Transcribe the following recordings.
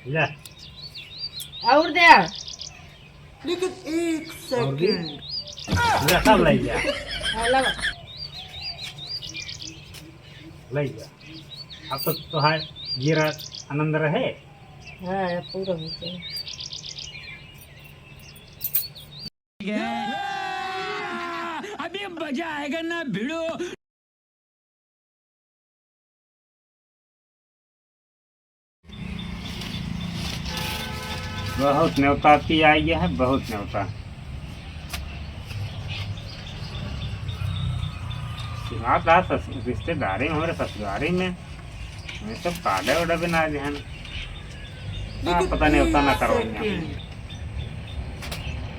ले और दे लेकिन एक सेकंड ले सब ले जा लगा ले जा। अब तो तुहार जीरा आनंद रहे। हाँ पूरा हो गया। अभी मजा आएगा ना भिड़ो। बहुत न्योता की आई है, बहुत न्योता। रिश्तेदारी में हमारे ससुरारी में हमें सब काटे उड़े बिना ध्यान पता नहीं होता ना करो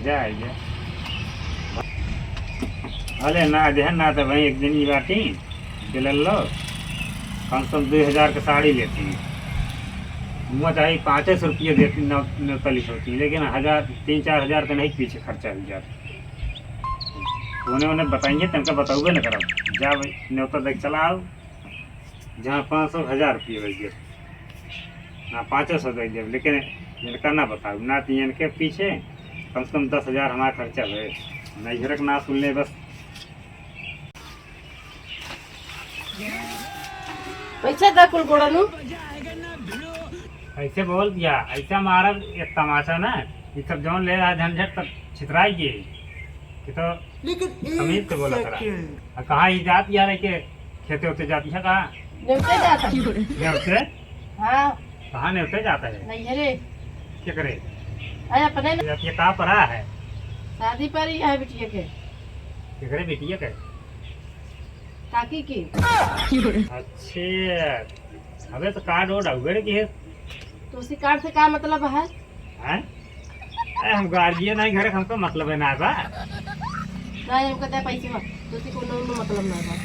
जाए अरे ना जहन ना तो भाई एक दिन की बाटी दिल लो कम से कम 2000 की साड़ी लेती मुँह चाहिए 500 रुपये देती न्योता लिखोती, लेकिन 3-4 हजार का नहीं पीछे खर्चा हो जाता। उन्हें बताएंगे तनका बताओगे ना करब जा भाई न्योता देख चला आओ जहाँ 500-1000 रुपये लग गए ना 500 दे जब, लेकिन इनका ना बताओ ना तो इनके पीछे कम से कम 10,000 हमारा खर्चा है नहीं झरक ना सुन ले बस। पैसा दा कुल गोड़ानू ऐसे बोल दिया ऐसा हमारा एक तमाशा ना ये सब जौन ले रहा झंझट तब छितराई गई कि तो लेकिन अमीर एक से बोला करा सेकंड कहाँ ही जाती यार के खेते होते जाती है कहाँ नेवते जाता न्योते हाँ कहाँ न्योते जाता है नहीं है रे क्या करे अरे अपने न- जाती है कहाँ पड़ा है शादी पर ही है बिटिया के क्या करे बेटिया के काकी की अच्छे अबे तो कार्ड वोड अवगढ़ की है तो उसी कार्ड से क्या मतलब है? हैं? अरे हम गार्जियन नहीं घर हमको मतलब है ना बा नहीं हमको दे पैसे मत तो उसी को नो मतलब ना है।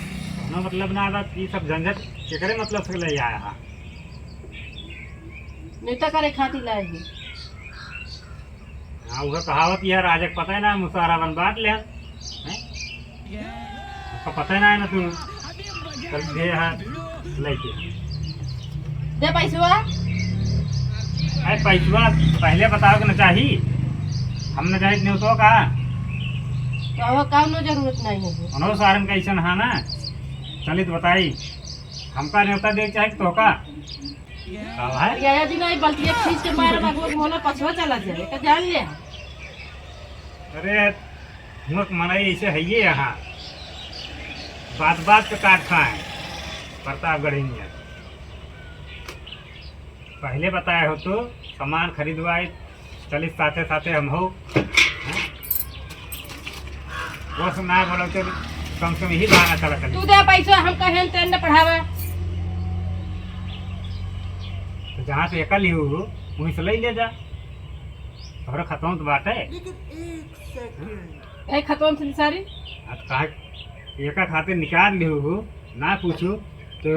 ना मतलब ना बा ये सब झंझट केकरे मतलब से ले आया है नेता करे खाती लाए ही हाँ वो कहावत यार आज पता है ना मुसारा बन बांट ले हैं? उसका पता ही ना है ना तू कल दे है लेके दे पैसा अरे पैसा पहले बताओ कि ना चाहिए हम न चाहिए नहीं तो का तो वो काम नो जरूरत नहीं है। उन्होंने सारन कैसे है ना चलिए तो बताई हमका न्योता देख चाहे तो का है या जी नहीं बल्कि एक चीज के मारे बाबू मोला पछवा चला जाए का जान ले अरे मुख मनाई ऐसे है ये यहाँ बात बात पे काट खाए प्रतापगढ़ में पहले बताए हो तो सामान खरीदवाए चलिए साथे साथे हम हो हैं? वो सब ना बोलो तो कम से कम यही बहाना चला तू चलिए दे पैसा हम कहें ट्रेन में पढ़ावे तो जहाँ से एकल ही हो वहीं से ले ले जा और खत्म तो बात है लेकिन एक सेकंड ए खत्म थी सारी अब कहा एक खातिर निकाल ली हो ना पूछू तो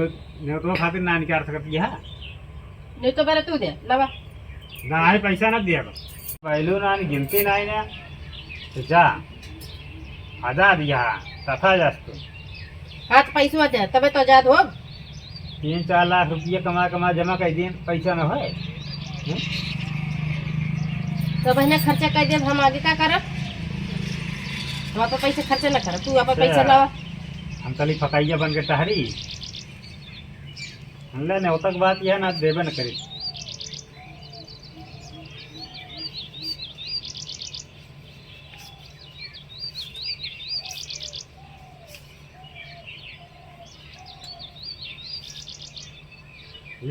न्योतो खातिर ना निकाल सकती है नहीं तो मेरे तू दे लवा ना है पैसा ना दिया पहलू ना गिनती ना ना तो जा आजाद यहाँ तथा जास्तु हाथ पैसा दे तबे तो आजाद हो 3-4 लाख रुपये कमा कमा जमा कर दिए पैसा न होए तो बहने खर्चा कर दे हम आगे क्या करब हम अपन पैसे खर्चा न करब तू अपन पैसा लवा हम कल फकाइया बन के टहरी हमने न्योतक बात यह ना देवे न करी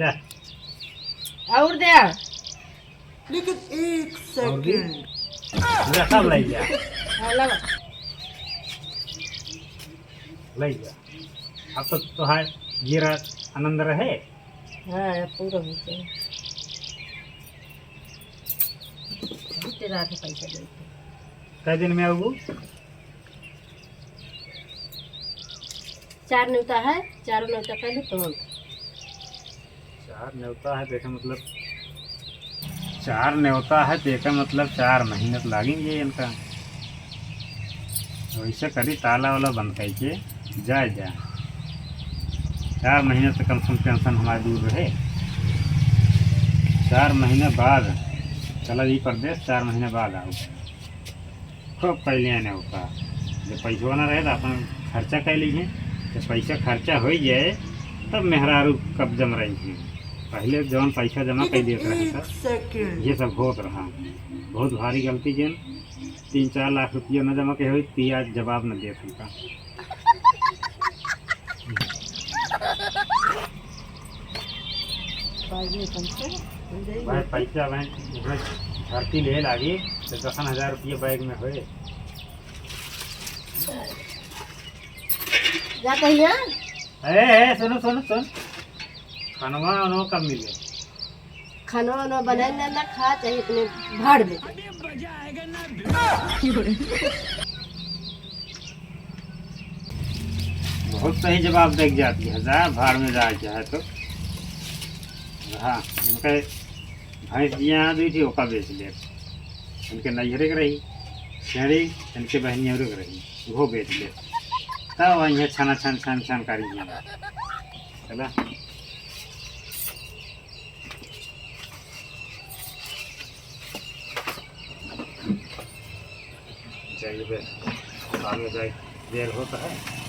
ले और दे लेकिन एक सेकंड ले सब ले जा लवा ले जा। अब तो तुहार जीरा आनंद रहे। हाँ पूरा हो गया। तेरा आधा पैसा दे कै दिन में आऊ 4 न्योता है 4 न्योता पहले तो 4 न्योता है देखे मतलब 4 न्योता है देखे मतलब 4 महीने तो लगेंगे इनका वैसे करी ताला वाला बंद करके जा 4 महीने से कम से कम टेंशन हमारे दूर रहे। 4 महीने बाद चला जी परदेश, 4 महीने बाद आओ। खूब पहले आने होगा जब पैसा ना रहे तो अपन खर्चा कर लीजिए। जब पैसा खर्चा हो जाए तब मेहरारू कब जम रही थी। पहले जौन पैसा जमा कर देते रहे एक था सेकंड ये सब होत रहा। बहुत भारी गलती जन 3-4 लाख रुपया न जमा के हुई तिया जवाब न दिए हमका। भाई पैसा भाई इसमें धरती ले लागी तो 10,000 रुपया बैग में हुए। जा कहिया ए सुनो सुनो सुन, खानवा वानवा कब मिले? खाना वाना बनाए ना खा चाहे अपने भाड़ में। अभी मजा आएगा ना। बहुत सही जवाब देख जाती है। जा भाड़ में जा चाहे तो। हाँ इनका भैंस यहाँ दी थी ओका बेच ले। इनके नैहरे के रही शेड़ी, इनके बहनियों के रही वो बेच ले। तब वहीं छाना छान छान छान करी चला। चाहिए आगे जाए देर होता है।